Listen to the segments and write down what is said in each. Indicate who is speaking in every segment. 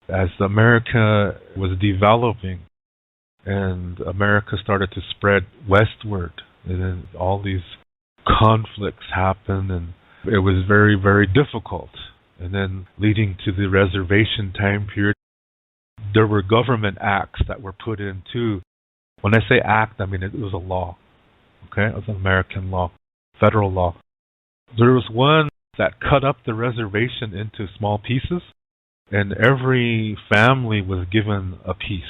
Speaker 1: As America was developing and America started to spread westward, and then all these conflicts happened, and it was very, very difficult. And then leading to the reservation time period, there were government acts that were put in too. When I say act, I mean it was a law. Okay, it was an American law, federal law. There was one that cut up the reservation into small pieces, and every family was given a piece.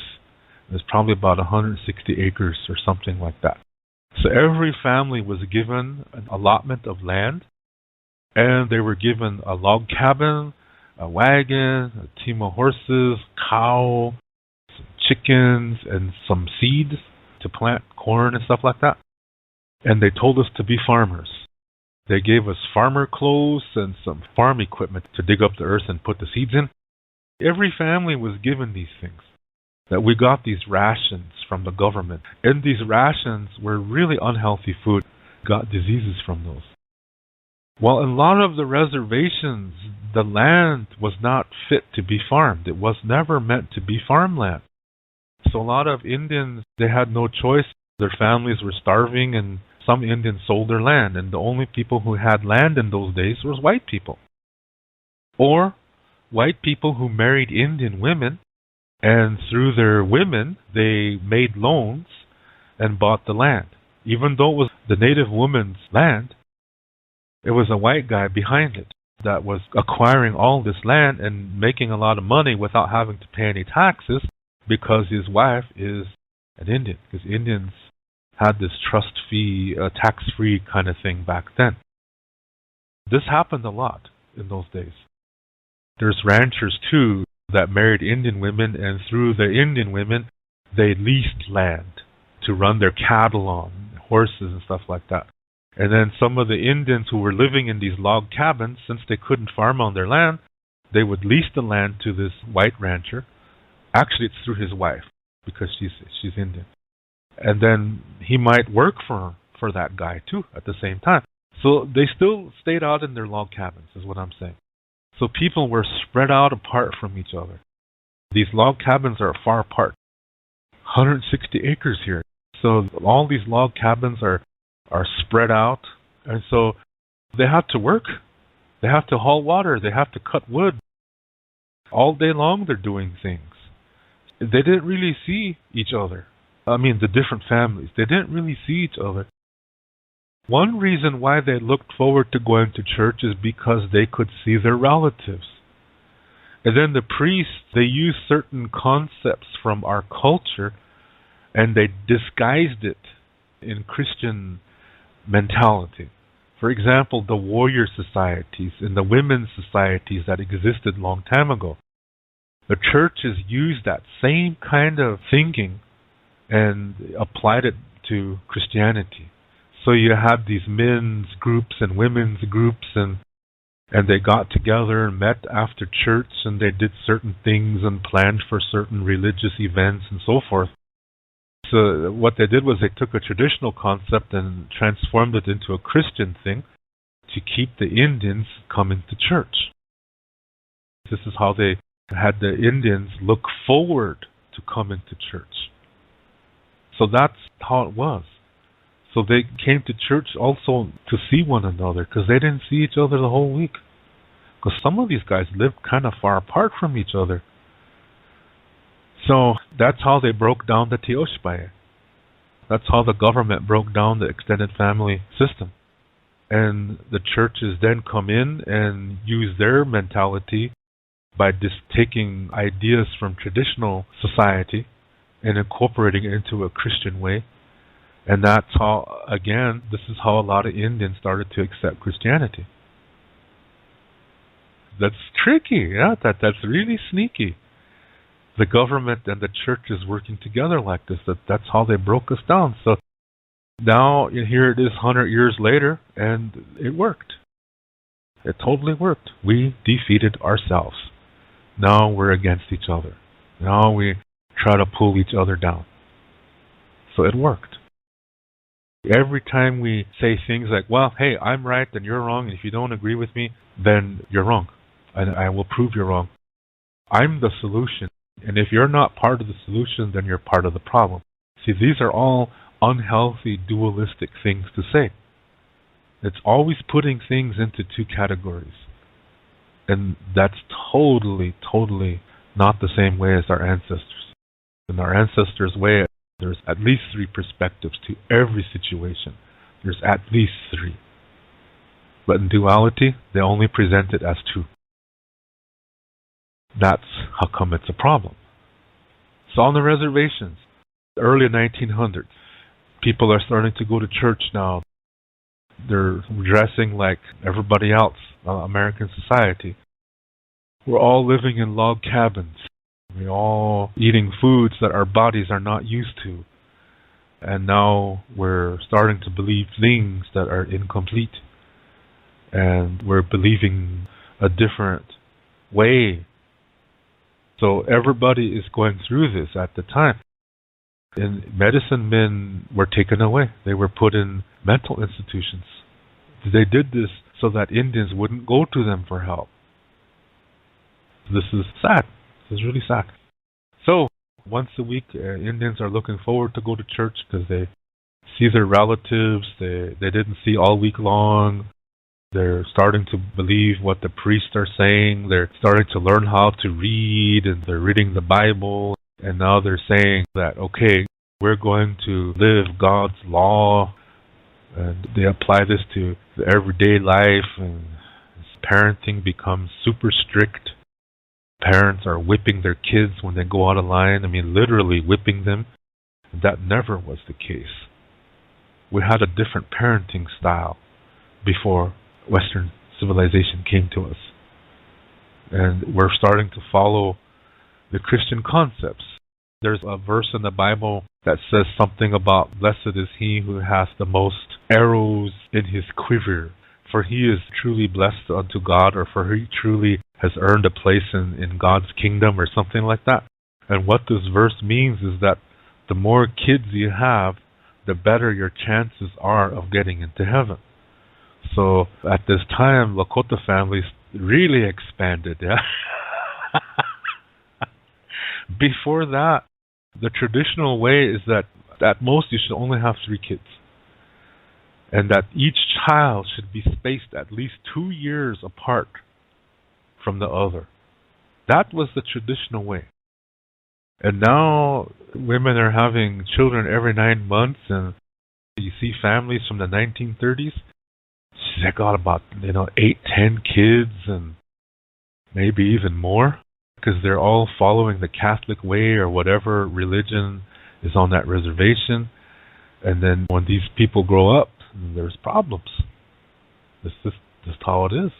Speaker 1: It was probably about 160 acres or something like that. So every family was given an allotment of land, and they were given a log cabin, a wagon, a team of horses, cow, some chickens, and some seeds to plant corn and stuff like that. And they told us to be farmers. They gave us farmer clothes and some farm equipment to dig up the earth and put the seeds in. Every family was given these things. That we got these rations from the government. And these rations were really unhealthy food. Got diseases from those. Well, in a lot of the reservations, the land was not fit to be farmed. It was never meant to be farmland. So a lot of Indians, they had no choice. Their families were starving, and some Indians sold their land. And the only people who had land in those days was white people. Or white people who married Indian women, and through their women, they made loans and bought the land. Even though it was the native woman's land, it was a white guy behind it that was acquiring all this land and making a lot of money without having to pay any taxes because his wife is an Indian. Because Indians had this trust fee, tax-free kind of thing back then. This happened a lot in those days. There's ranchers, too, that married Indian women, and through the Indian women, they leased land to run their cattle on, horses and stuff like that. And then some of the Indians who were living in these log cabins, since they couldn't farm on their land, they would lease the land to this white rancher. Actually, it's through his wife, because she's Indian. And then he might work for that guy, too, at the same time. So they still stayed out in their log cabins, is what I'm saying. So people were spread out apart from each other. These log cabins are far apart. 160 acres here. So all these log cabins are spread out. And so they have to work. They have to haul water. They have to cut wood. All day long they're doing things. They didn't really see each other. I mean, the different families. They didn't really see each other. One reason why they looked forward to going to church is because they could see their relatives. And then the priests, they used certain concepts from our culture and they disguised it in Christian mentality. For example, the warrior societies and the women's societies that existed a long time ago. The churches used that same kind of thinking and applied it to Christianity. So you had these men's groups and women's groups, and they got together and met after church, and they did certain things and planned for certain religious events and so forth. So what they did was they took a traditional concept and transformed it into a Christian thing to keep the Indians coming to church. This is how they had the Indians look forward to coming to church. So that's how it was. So they came to church also to see one another because they didn't see each other the whole week. Because some of these guys lived kind of far apart from each other. So that's how they broke down the Teoshpaye. That's how the government broke down the extended family system. And the churches then come in and use their mentality by just taking ideas from traditional society and incorporating it into a Christian way. And that's how, again, this is how a lot of Indians started to accept Christianity. That's tricky, yeah, that's really sneaky. The government and the church is working together like this. That's how they broke us down. So now here it is 100 years later, and it worked. It totally worked. We defeated ourselves. Now we're against each other. Now we try to pull each other down. So it worked. Every time we say things like, well, hey, I'm right and you're wrong, and if you don't agree with me, then you're wrong. And I will prove you're wrong. I'm the solution. And if you're not part of the solution, then you're part of the problem. See, these are all unhealthy, dualistic things to say. It's always putting things into two categories. And that's totally, totally not the same way as our ancestors. In our ancestors' way, there's at least three perspectives to every situation. There's at least three. But in duality, they only present it as two. That's how come it's a problem. So on the reservations, early 1900s, people are starting to go to church now. They're dressing like everybody else, American society. We're all living in log cabins. We're all eating foods that our bodies are not used to. And now we're starting to believe things that are incomplete. And we're believing a different way. So everybody is going through this at the time. And medicine men were taken away. They were put in mental institutions. They did this so that Indians wouldn't go to them for help. This is sad. This is really sad. So, once a week, Indians are looking forward to go to church because they see their relatives they didn't see all week long. They're starting to believe what the priests are saying. They're starting to learn how to read, and they're reading the Bible. And now they're saying that, okay, we're going to live God's law. And they apply this to the everyday life, and parenting becomes super strict. Parents are whipping their kids when they go out of line. I mean, literally whipping them. That never was the case. We had a different parenting style before Western civilization came to us. And we're starting to follow the Christian concepts. There's a verse in the Bible that says something about blessed is he who has the most arrows in his quiver, for he is truly blessed unto God, or for he truly has earned a place in God's kingdom, or something like that. And what this verse means is that the more kids you have, the better your chances are of getting into heaven. So at this time, Lakota families really expanded. Yeah. Before that, the traditional way is that at most you should only have 3 kids. And that each child should be spaced at least 2 years apart from the other. That was the traditional way. And now women are having children every 9 months, and you see families from the 1930s. They got about 8, 10 kids, and maybe even more, because they're all following the Catholic way or whatever religion is on that reservation. And then when these people grow up, there's problems. This is just how it is.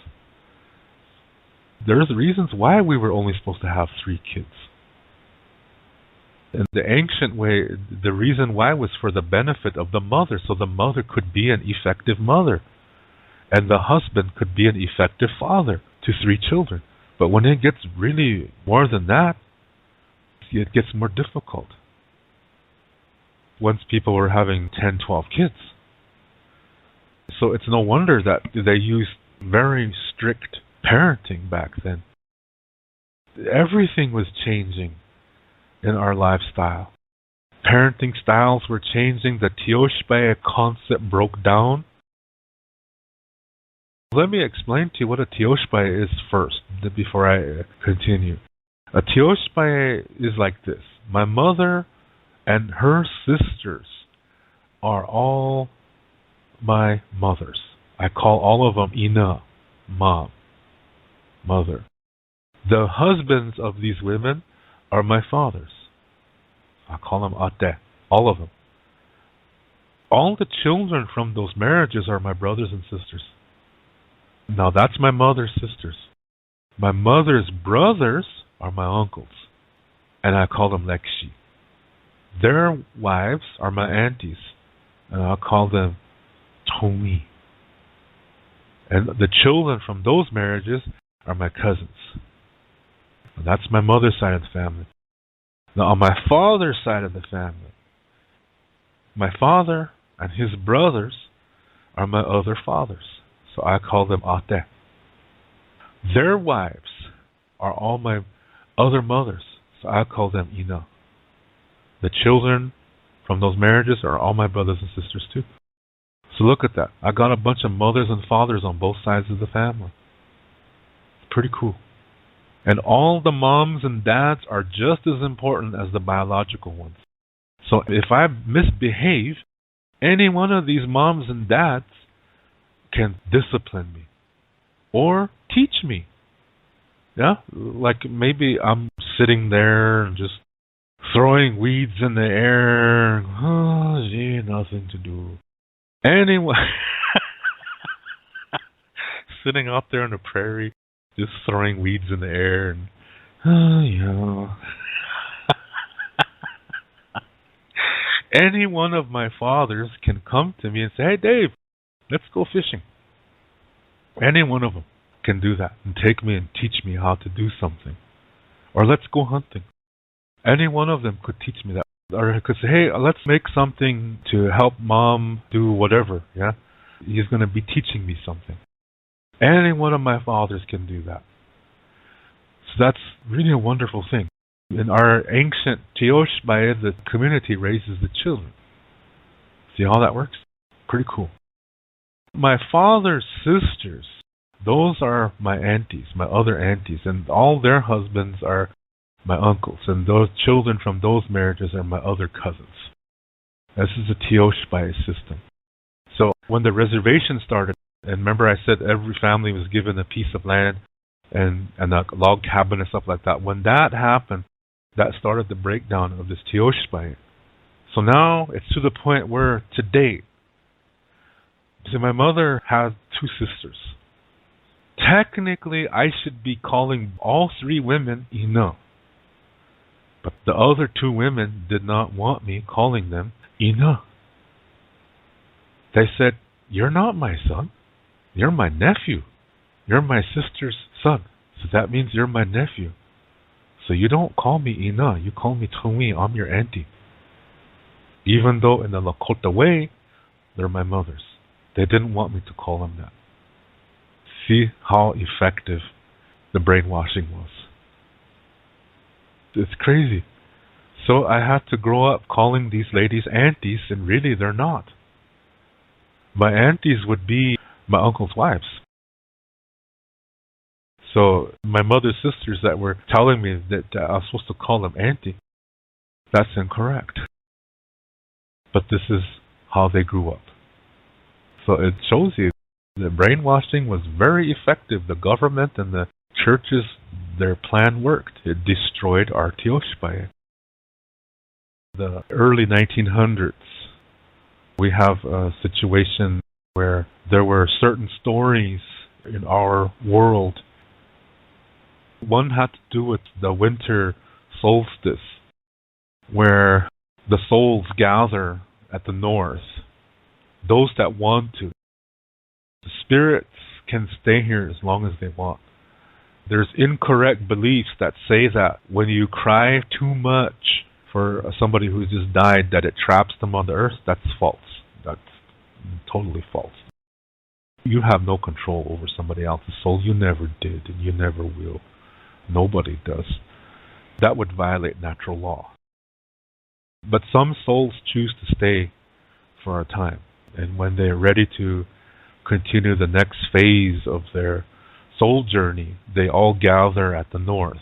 Speaker 1: There's reasons why we were only supposed to have 3 kids. In the ancient way, the reason why was for the benefit of the mother, so the mother could be an effective mother, and the husband could be an effective father to 3 children. But when it gets really more than that, it gets more difficult. Once people were having 10, 12 kids. So it's no wonder that they used very strict parenting back then. Everything was changing in our lifestyle. Parenting styles were changing. The Tioshpae concept broke down. Let me explain to you what a Tioshpae is first, before I continue. A Tioshpae is like this. My mother and her sisters are all my mothers. I call all of them Ina, mom, mother. The husbands of these women are my fathers. I call them Ate, all of them. All the children from those marriages are my brothers and sisters. Now that's my mother's sisters. My mother's brothers are my uncles, and I call them Lekshi. Their wives are my aunties, and I call them Tomi. And the children from those marriages are my cousins. And that's my mother's side of the family. Now on my father's side of the family, my father and his brothers are my other fathers. So I call them Ate. Their wives are all my other mothers. So I call them ina. The children from those marriages are all my brothers and sisters too. So look at that. I got a bunch of mothers and fathers on both sides of the family. It's pretty cool. And all the moms and dads are just as important as the biological ones. So if I misbehave, any one of these moms and dads can discipline me or teach me. Yeah? Like maybe I'm sitting there and just throwing weeds in the air. Oh, gee, nothing to do. Anyway, sitting out there on the prairie, just throwing weeds in the air and, Any one of my fathers can come to me and say, hey, Dave, let's go fishing. Any one of them can do that and take me and teach me how to do something. Or let's go hunting. Any one of them could teach me that. Or I could say, hey, let's make something to help mom do whatever, yeah? He's going to be teaching me something. Any one of my fathers can do that. So that's really a wonderful thing. In our ancient Tioshbae, the community raises the children. See how that works? Pretty cool. My father's sisters, those are my aunties, my other aunties, and all their husbands are my uncles, and those children from those marriages are my other cousins. This is a Tioshbae system. So when the reservation started, and remember I said every family was given a piece of land and a log cabin and stuff like that. When that happened, that started the breakdown of this Tioshbae. So now it's to the point where today, so my mother had two sisters. Technically, I should be calling all three women ina. But the other two women did not want me calling them ina. They said, you're not my son. You're my nephew. You're my sister's son. So that means you're my nephew. So you don't call me ina. You call me Tumi. I'm your auntie. Even though in the Lakota way, they're my mothers. They didn't want me to call them that. See how effective the brainwashing was. It's crazy. So I had to grow up calling these ladies aunties, and really they're not. My aunties would be my uncle's wives. So my mother's sisters that were telling me that I was supposed to call them auntie, that's incorrect. But this is how they grew up. So it shows you the brainwashing was very effective. The government and the churches, their plan worked. It destroyed our Tioshbae. The early 1900s, we have a situation where there were certain stories in our world. One had to do with the winter solstice, where the souls gather at the north. Those that want to. The spirits can stay here as long as they want. There's incorrect beliefs that say that when you cry too much for somebody who just died, that it traps them on the earth. That's false. That's totally false. You have no control over somebody else's soul. You never did, and you never will. Nobody does. That would violate natural law. But some souls choose to stay for a time. And when they're ready to continue the next phase of their soul journey, they all gather at the north.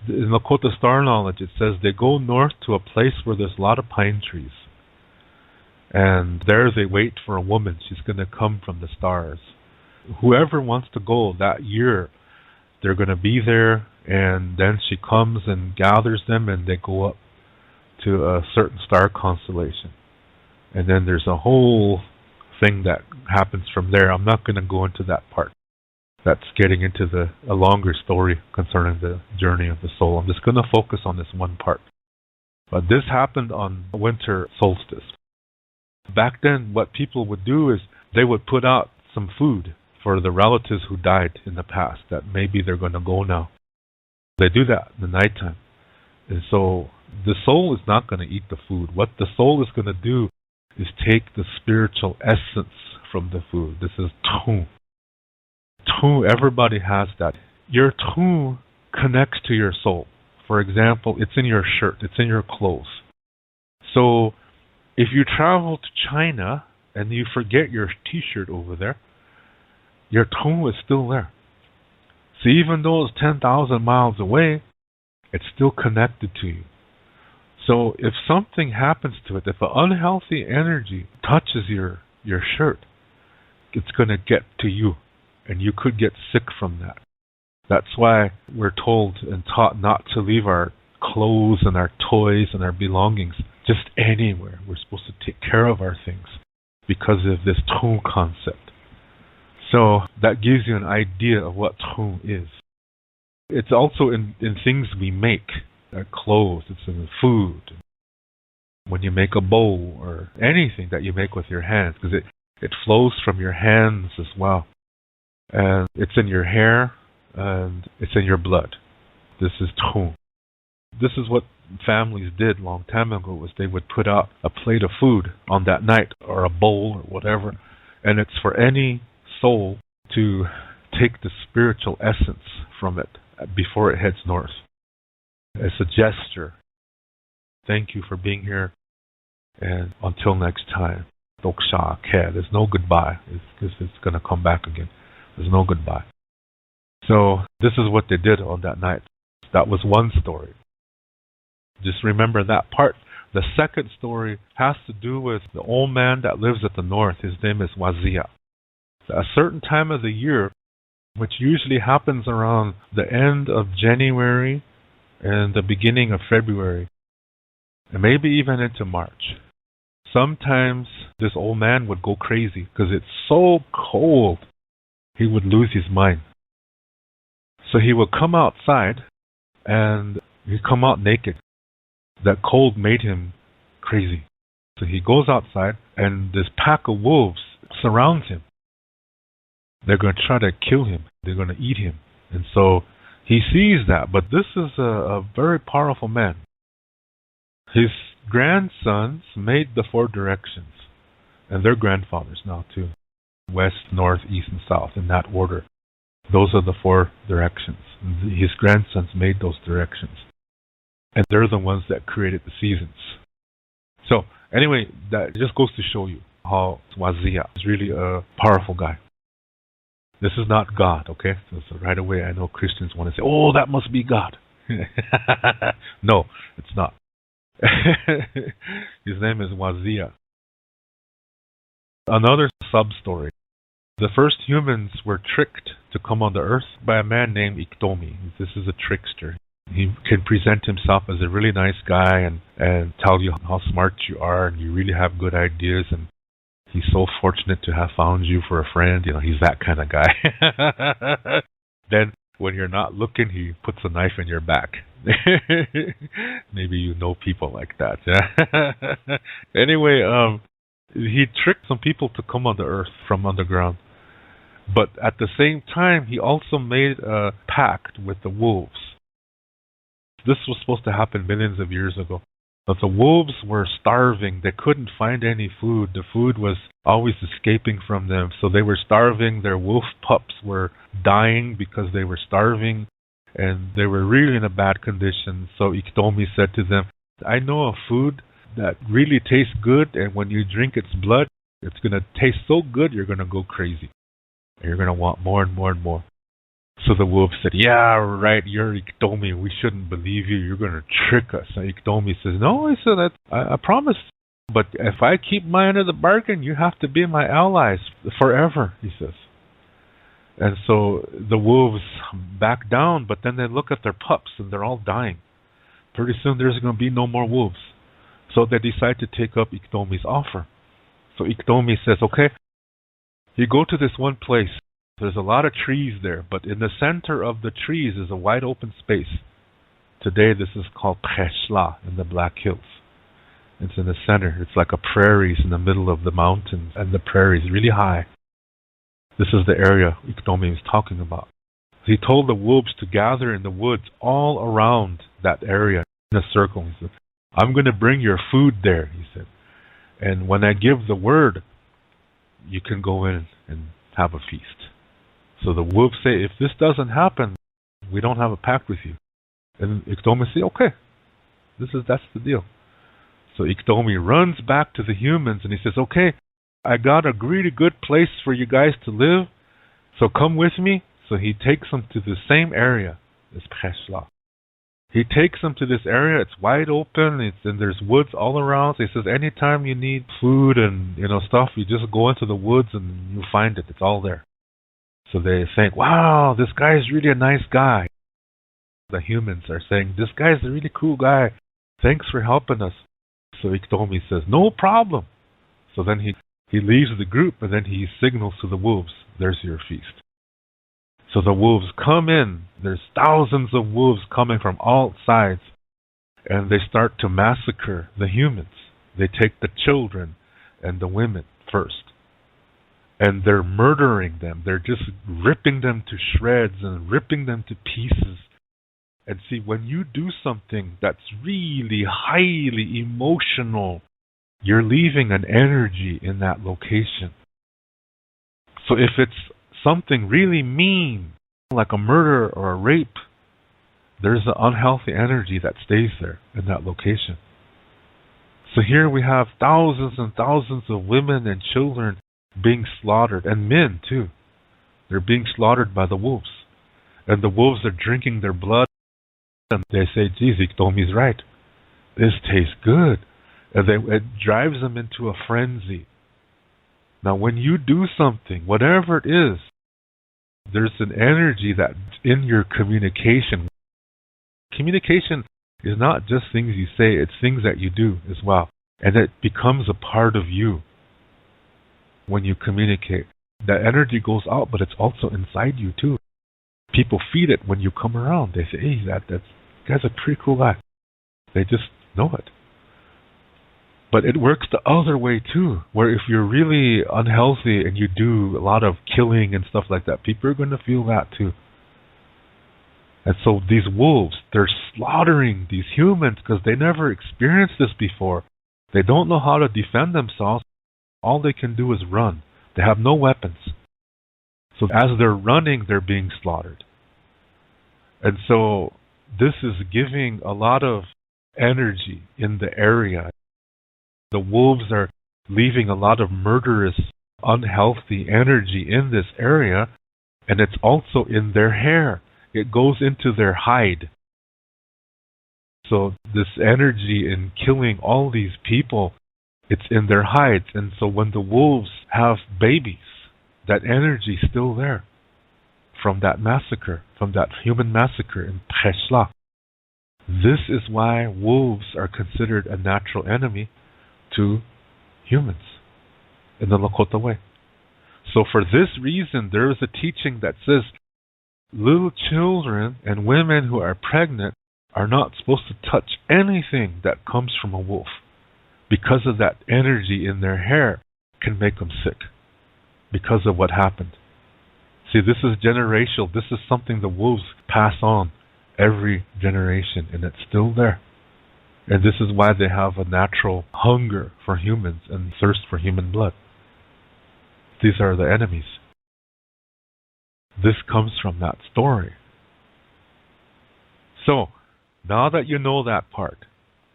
Speaker 1: In Lakota star knowledge, it says they go north to a place where there's a lot of pine trees. And there they wait for a woman. She's going to come from the stars. Whoever wants to go that year, they're going to be there, and then she comes and gathers them, and they go up to a certain star constellation. And then there's a whole thing that happens from there. I'm not going to go into that part. That's getting into a longer story concerning the journey of the soul. I'm just going to focus on this one part. But this happened on winter solstice. Back then, what people would do is they would put out some food for the relatives who died in the past, that maybe they're going to go now. They do that in the nighttime. And so the soul is not going to eat the food. What the soul is going to do is take the spiritual essence from the food. This is tu. Tu, everybody has that. Your tu connects to your soul. For example, it's in your shirt, it's in your clothes. So if you travel to China and you forget your t-shirt over there, your toe is still there. So even though it's 10,000 miles away, it's still connected to you. So if something happens to it, if an unhealthy energy touches your shirt, it's going to get to you, and you could get sick from that. That's why we're told and taught not to leave our clothes and our toys and our belongings just anywhere. We're supposed to take care of our things because of this tone concept. So that gives you an idea of what tone is. It's also in things we make, our clothes, it's in food. When you make a bowl or anything that you make with your hands, because it flows from your hands as well. And it's in your hair and it's in your blood. This is tone. This is what families did a long time ago, was they would put out a plate of food on that night or a bowl or whatever. And it's for any soul to take the spiritual essence from it before it heads north. It's a gesture. Thank you for being here, and until next time. There's no goodbye. It's going to come back again. There's no goodbye. So this is what they did on that night. That was one story. Just remember that part. The second story has to do with the old man that lives at the north. His name is Wazia. At a certain time of the year, which usually happens around the end of January and the beginning of February, and maybe even into March, sometimes this old man would go crazy because it's so cold. He would lose his mind. So he would come outside and he'd come out naked. That cold made him crazy. So he goes outside and this pack of wolves surrounds him. They're going to try to kill him. They're going to eat him. And so he sees that. But this is a very powerful man. His grandsons made the four directions. And they're grandfathers now too. West, north, east, and south in that order. Those are the four directions. His grandsons made those directions. And they're the ones that created the seasons. So anyway, that just goes to show you how Wazia is really a powerful guy. This is not God, okay? So right away I know Christians want to say, oh, that must be God. No, it's not. His name is Wazia. Another sub-story. The first humans were tricked to come on the earth by a man named Iktomi. This is a trickster. He can present himself as a really nice guy and tell you how smart you are and you really have good ideas, and he's so fortunate to have found you for a friend. You know, he's that kind of guy. Then when you're not looking, he puts a knife in your back. Maybe you know people like that. Yeah? Anyway, he tricked some people to come on the earth from underground. But at the same time, he also made a pact with the wolves. This was supposed to happen millions of years ago. But the wolves were starving. They couldn't find any food. The food was always escaping from them. So they were starving. Their wolf pups were dying because they were starving. And they were really in a bad condition. So Iktomi said to them, I know a food that really tastes good. And when you drink its blood, it's going to taste so good, you're going to go crazy. And you're going to want more and more and more. So the wolf said, yeah, right, you're Iktomi. We shouldn't believe you. You're going to trick us. And Iktomi says, no, I said, I promise. But if I keep my end of the bargain, you have to be my allies forever, he says. And so the wolves back down, but then they look at their pups and they're all dying. Pretty soon there's going to be no more wolves. So they decide to take up Iktomi's offer. So Iktomi says, okay, you go to this one place. There's a lot of trees there, but in the center of the trees is a wide open space. Today this is called Kheshla in the Black Hills. It's in the center. It's like a prairie in the middle of the mountains, and the prairie is really high. This is the area Iktomi is talking about. He told the wolves to gather in the woods all around that area in a circle. He said, I'm going to bring your food there, he said. And when I give the word, you can go in and have a feast. So the wolves say, if this doesn't happen, We don't have a pact with you. And Iktomi says, okay, that's the deal. So Iktomi runs back to the humans and he says, okay, I got a really good place for you guys to live, so come with me. So he takes them to the same area as Preshla. He takes them to this area. It's wide open. And there's woods all around. So he says, anytime you need food and stuff, you just go into the woods and you find it. It's all there. So they think, wow, this guy is really a nice guy. The humans are saying, this guy's a really cool guy. Thanks for helping us. So Iktomi says, no problem. So then he leaves the group and then he signals to the wolves, there's your feast. So the wolves come in. There's thousands of wolves coming from all sides. And they start to massacre the humans. They take the children and the women first. And they're murdering them. They're just ripping them to shreds and ripping them to pieces. And see, when you do something that's really highly emotional, you're leaving an energy in that location. So if it's something really mean, like a murder or a rape, there's an unhealthy energy that stays there in that location. So here we have thousands and thousands of women and children being slaughtered, and men too. They're being slaughtered by the wolves. And the wolves are drinking their blood, and they say, geez, Iktomi's right. This tastes good. And it drives them into a frenzy. Now, when you do something, whatever it is, there's an energy that's in your communication. Communication is not just things you say, it's things that you do as well. And it becomes a part of you when you communicate. That energy goes out, but it's also inside you too. People feel it when you come around. They say, hey, that guy's a pretty cool guy. They just know it. But it works the other way too, where if you're really unhealthy and you do a lot of killing and stuff like that, people are going to feel that too. And so these wolves, they're slaughtering these humans because they never experienced this before. They don't know how to defend themselves. All they can do is run. They have no weapons. So as they're running, they're being slaughtered. And so this is giving a lot of energy in the area. The wolves are leaving a lot of murderous, unhealthy energy in this area, and it's also in their hair. It goes into their hide. So this energy in killing all these people, it's in their hides. And so when the wolves have babies, that energy is still there from that massacre, from that human massacre in Preshla. This is why wolves are considered a natural enemy to humans in the Lakota way. So for this reason, there is a teaching that says little children and women who are pregnant are not supposed to touch anything that comes from a wolf, because of that energy in their hair can make them sick because of what happened. See, this is generational. This is something the wolves pass on every generation, and it's still there. And this is why they have a natural hunger for humans and thirst for human blood. These are the enemies. This comes from that story. So, now that you know that part,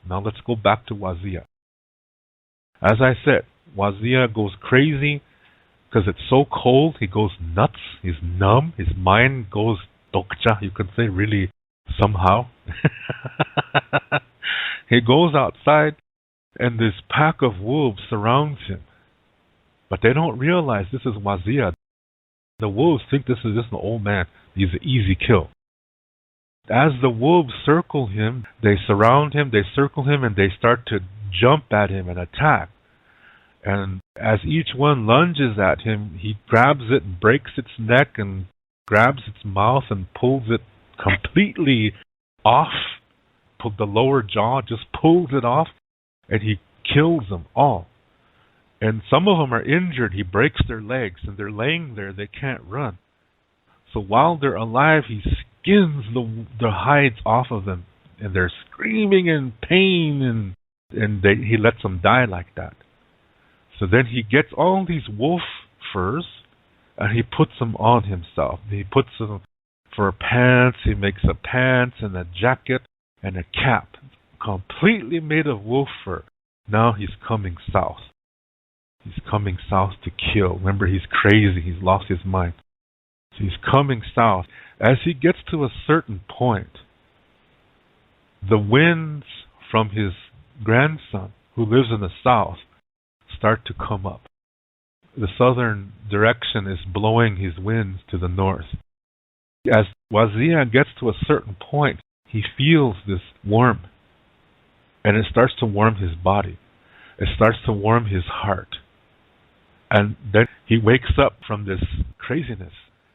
Speaker 1: now let's go back to Wazia. As I said, Wazia goes crazy because it's so cold. He goes nuts. He's numb. His mind goes dokcha, you can say, really somehow. He goes outside and this pack of wolves surrounds him. But they don't realize this is Wazia. The wolves think this is just an old man. He's an easy kill. As the wolves circle him, they surround him, they circle him, and they start to jump at him and attack. And as each one lunges at him, he grabs it and breaks its neck and grabs its mouth and pulls it completely off. The lower jaw, just pulls it off, and he kills them all. And some of them are injured. He breaks their legs, and they're laying there. They can't run. So while they're alive, he skins the hides off of them, and they're screaming in pain, and he lets them die like that. So then he gets all these wolf furs, and he puts them on himself. He puts them for pants. He makes a pants and a jacket and a cap, completely made of wolf fur. Now he's coming south. He's coming south to kill. Remember, he's crazy. He's lost his mind. So he's coming south. As he gets to a certain point, the winds from his grandson, who lives in the south, start to come up. The southern direction is blowing his winds to the north. As Wazia gets to a certain point, he feels this warmth, and it starts to warm his body. It starts to warm his heart. And then he wakes up from this craziness,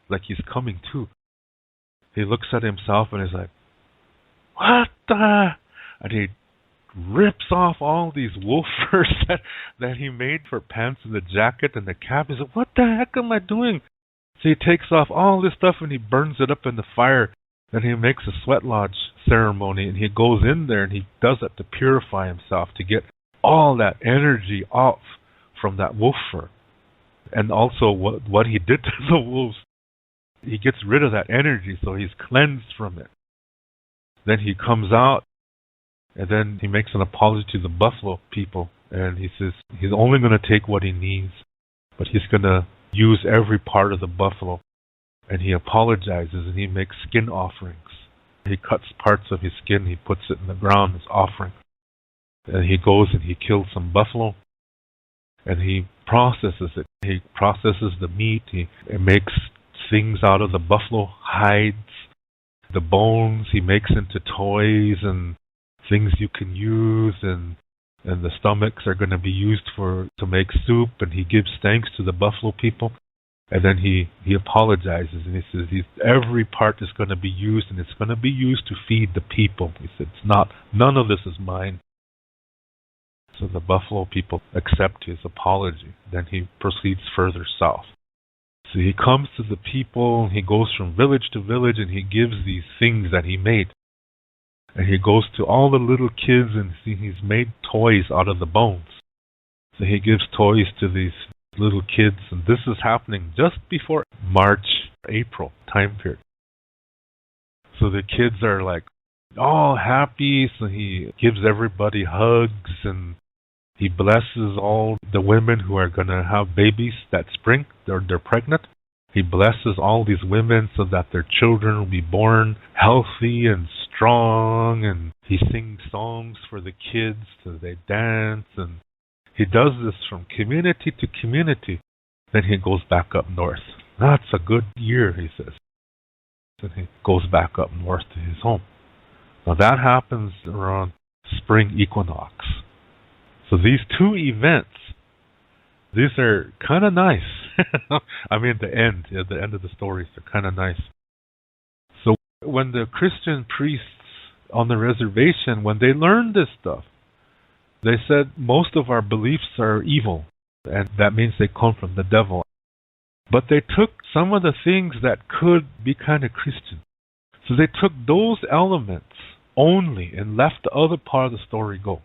Speaker 1: like he's coming to. He looks at himself and is like, what the? And he rips off all these wolf furs that he made for pants and the jacket and the cap. He said, what the heck am I doing? So he takes off all this stuff and he burns it up in the fire. Then he makes a sweat lodge ceremony and he goes in there and he does it to purify himself, to get all that energy off from that wolf fur. And also what he did to the wolves, he gets rid of that energy, so he's cleansed from it. Then he comes out, and then he makes an apology to the buffalo people, and he says he's only going to take what he needs, but he's going to use every part of the buffalo. And he apologizes, and he makes skin offerings. He cuts parts of his skin, he puts it in the ground as offering. And he goes and he kills some buffalo, and he processes it. He processes the meat. He makes things out of the buffalo hides. The bones he makes into toys and things you can use, and the stomachs are going to be used to make soup. And he gives thanks to the buffalo people. And then he apologizes, and he says every part is going to be used, and it's going to be used to feed the people. He said, none of this is mine. So the buffalo people accept his apology. Then he proceeds further south. So he comes to the people, and he goes from village to village, and he gives these things that he made. And he goes to all the little kids, and he's made toys out of the bones. So he gives toys to these little kids, and this is happening just before March, April time period. So the kids are like all happy, so he gives everybody hugs, and he blesses all the women who are going to have babies that spring. They're pregnant. He blesses all these women so that their children will be born healthy and strong, and he sings songs for the kids so they dance, and he does this from community to community. Then he goes back up north. That's a good year, he says. Then he goes back up north to his home. Now that happens around spring equinox. So these two events, these are kind of nice. I mean, the end of the stories are kind of nice. So when the Christian priests on the reservation, when they learned this stuff, they said most of our beliefs are evil, and that means they come from the devil. But they took some of the things that could be kind of Christian. So they took those elements only and left the other part of the story go.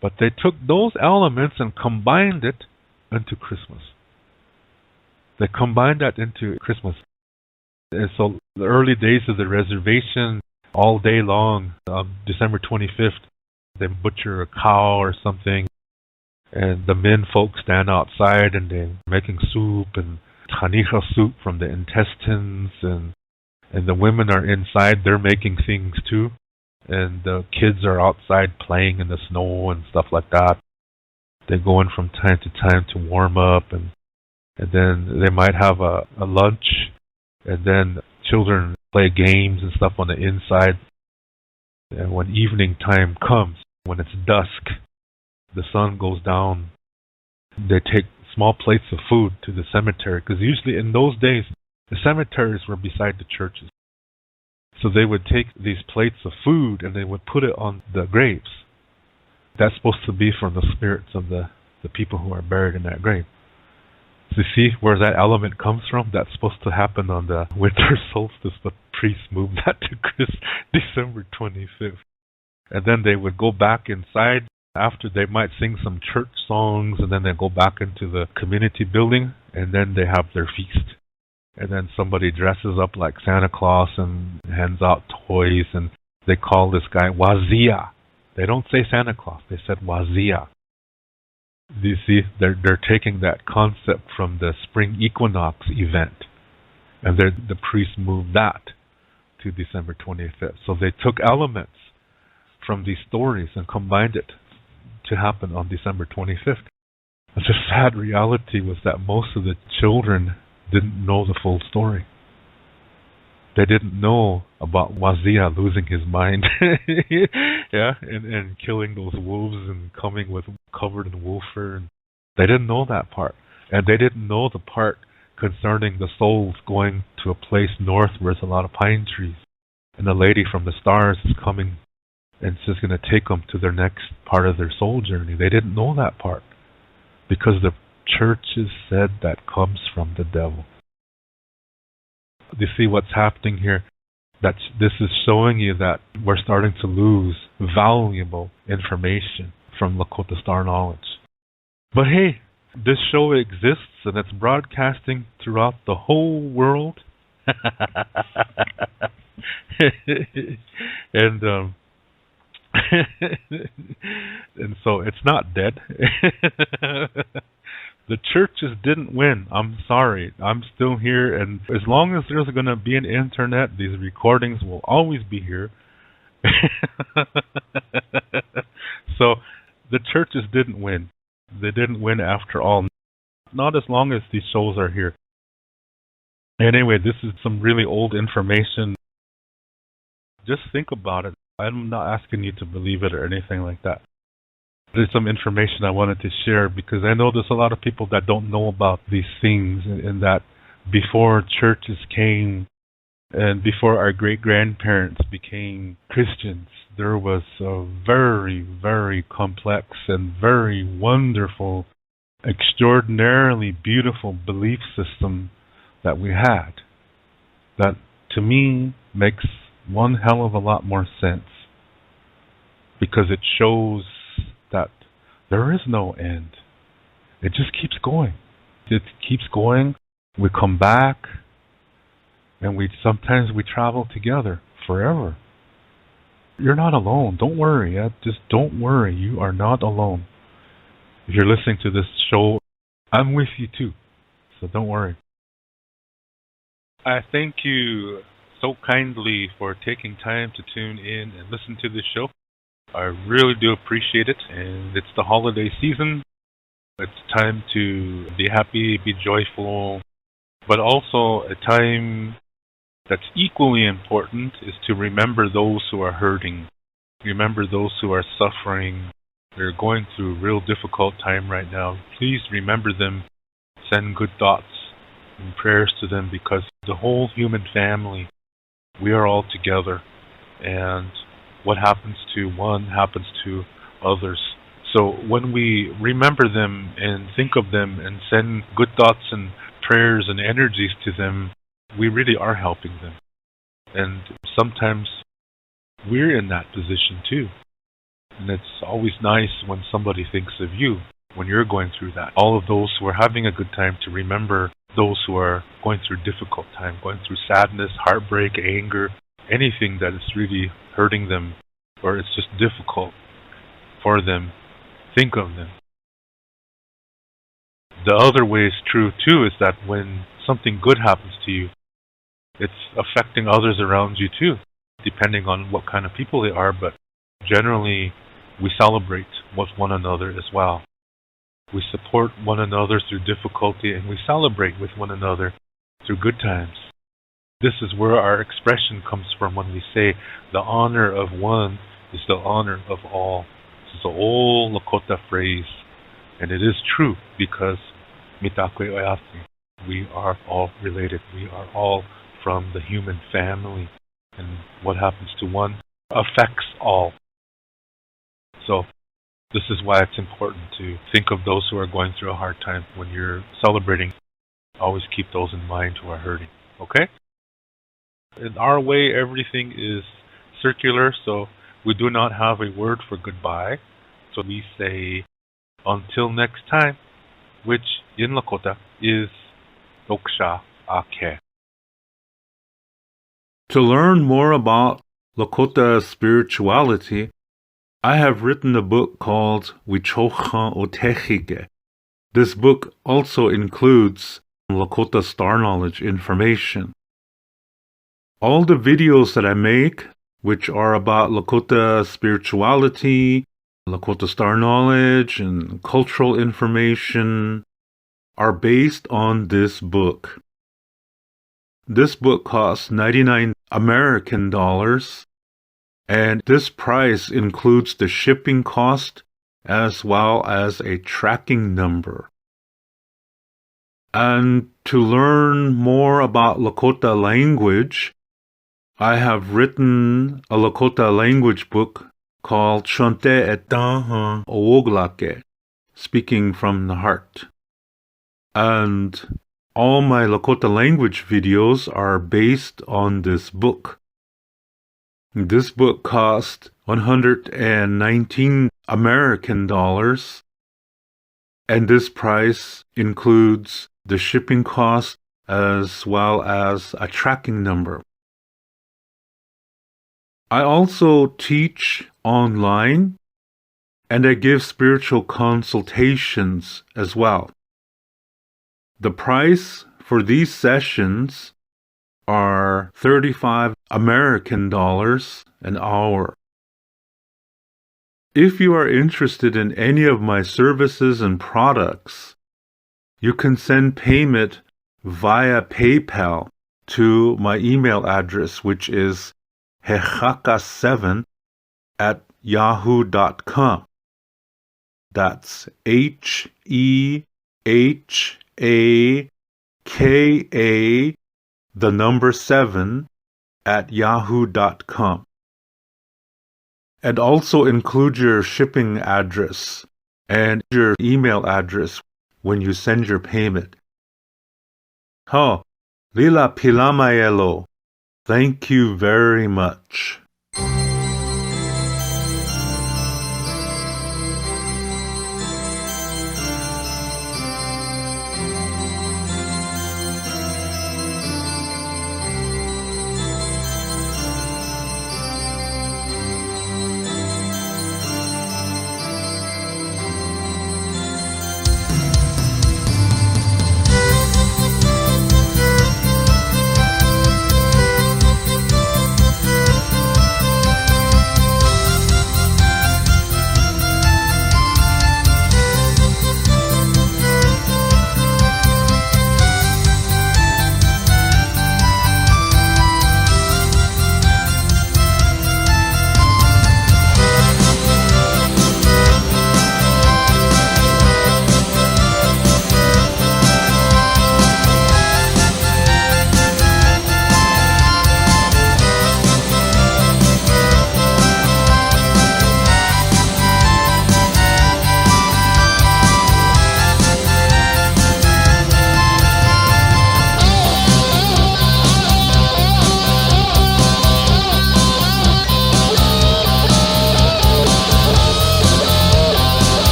Speaker 1: But they took those elements and combined it into Christmas. They combined that into Christmas. And so the early days of the reservation, all day long, December 25th, they butcher a cow or something, and the men folks stand outside and they're making soup and tanija soup from the intestines, and the women are inside, they're making things too, and the kids are outside playing in the snow and stuff like that. They go in from time to time to warm up, and then they might have a lunch, and then children play games and stuff on the inside. And when evening time comes, when it's dusk, the sun goes down, they take small plates of food to the cemetery, because usually in those days, the cemeteries were beside the churches. So they would take these plates of food and they would put it on the graves. That's supposed to be from the spirits of the people who are buried in that grave. So you see where that element comes from? That's supposed to happen on the winter solstice, but priests moved that to December 25th. And then they would go back inside. After, they might sing some church songs, and then they go back into the community building, and then they have their feast. And then somebody dresses up like Santa Claus and hands out toys, and they call this guy Wazia. They don't say Santa Claus, they said Wazia. You see, they're taking that concept from the spring equinox event, and the priests moved that to December 25th. So they took elements from these stories and combined it to happen on December 25th. But the sad reality was that most of the children didn't know the full story. They didn't know about Wazia losing his mind, yeah, and killing those wolves and coming with covered in wolf fur. And they didn't know that part, and they didn't know the part concerning the souls going to a place north where there's a lot of pine trees, and the lady from the stars is coming, and she's going to take them to their next part of their soul journey. They didn't know that part because the churches said that comes from the devil. You see what's happening here? That this is showing you that we're starting to lose valuable information from Lakota Star knowledge. But hey, this show exists and it's broadcasting throughout the whole world. and and so it's not dead. The churches didn't win. I'm sorry. I'm still here, and as long as there's going to be an internet, these recordings will always be here. So the churches didn't win. They didn't win after all. Not as long as these shows are here. Anyway, this is some really old information. Just think about it. I'm not asking you to believe it or anything like that. There's some information I wanted to share because I know there's a lot of people that don't know about these things, and that before churches came and before our great-grandparents became Christians, there was a very, very complex and very wonderful, extraordinarily beautiful belief system that we had that, to me, makes one hell of a lot more sense because it shows that there is no end. It just keeps going. It keeps going. We come back, and sometimes we travel together forever. You're not alone. Don't worry. Just don't worry. You are not alone. If you're listening to this show, I'm with you too. So don't worry. I thank you so kindly for taking time to tune in and listen to this show. I really do appreciate it, and it's the holiday season. It's time to be happy, be joyful, but also a time that's equally important is to remember those who are hurting, remember those who are suffering. They're going through a real difficult time right now. Please remember them, send good thoughts and prayers to them because the whole human family, we are all together, and what happens to one happens to others. So when we remember them and think of them and send good thoughts and prayers and energies to them, we really are helping them. And sometimes we're in that position too. And it's always nice when somebody thinks of you when you're going through that. All of those who are having a good time to remember those who are going through difficult time, going through sadness, heartbreak, anger, anything that is really hurting them or it's just difficult for them, think of them. The other way is true too, is that when something good happens to you, it's affecting others around you too, depending on what kind of people they are, but generally we celebrate with one another as well. We support one another through difficulty, and we celebrate with one another through good times. This is where our expression comes from when we say the honor of one is the honor of all. This is an old Lakota phrase, and it is true because mitakwe oyasi, we are all related. We are all from the human family, and what happens to one affects all. So this is why it's important to think of those who are going through a hard time when you're celebrating. Always keep those in mind who are hurting. Okay? In our way, everything is circular, so we do not have a word for goodbye. So we say, until next time, which in Lakota is Doksha Ake. To learn more about Lakota spirituality, I have written a book called Wichocha Otechige. This book also includes Lakota star knowledge information. All the videos that I make, which are about Lakota spirituality, Lakota star knowledge, and cultural information, are based on this book. This book costs 99 American dollars, and this price includes the shipping cost as well as a tracking number. And to learn more about Lakota language, I have written a Lakota language book called Chante Etan Owoglake, Speaking from the Heart. And all my Lakota language videos are based on this book. This book cost 119 American dollars, and this price includes the shipping cost as well as a tracking number. I also teach online, and I give spiritual consultations as well. The price for these sessions are 35 American dollars an hour. If you are interested in any of my services and products, you can send payment via PayPal to my email address, which is hehaka7@yahoo.com. That's HEHAKA, the number 7, @yahoo.com. And also include your shipping address and your email address when you send your payment. Lila Pilamayelo. Thank you very much.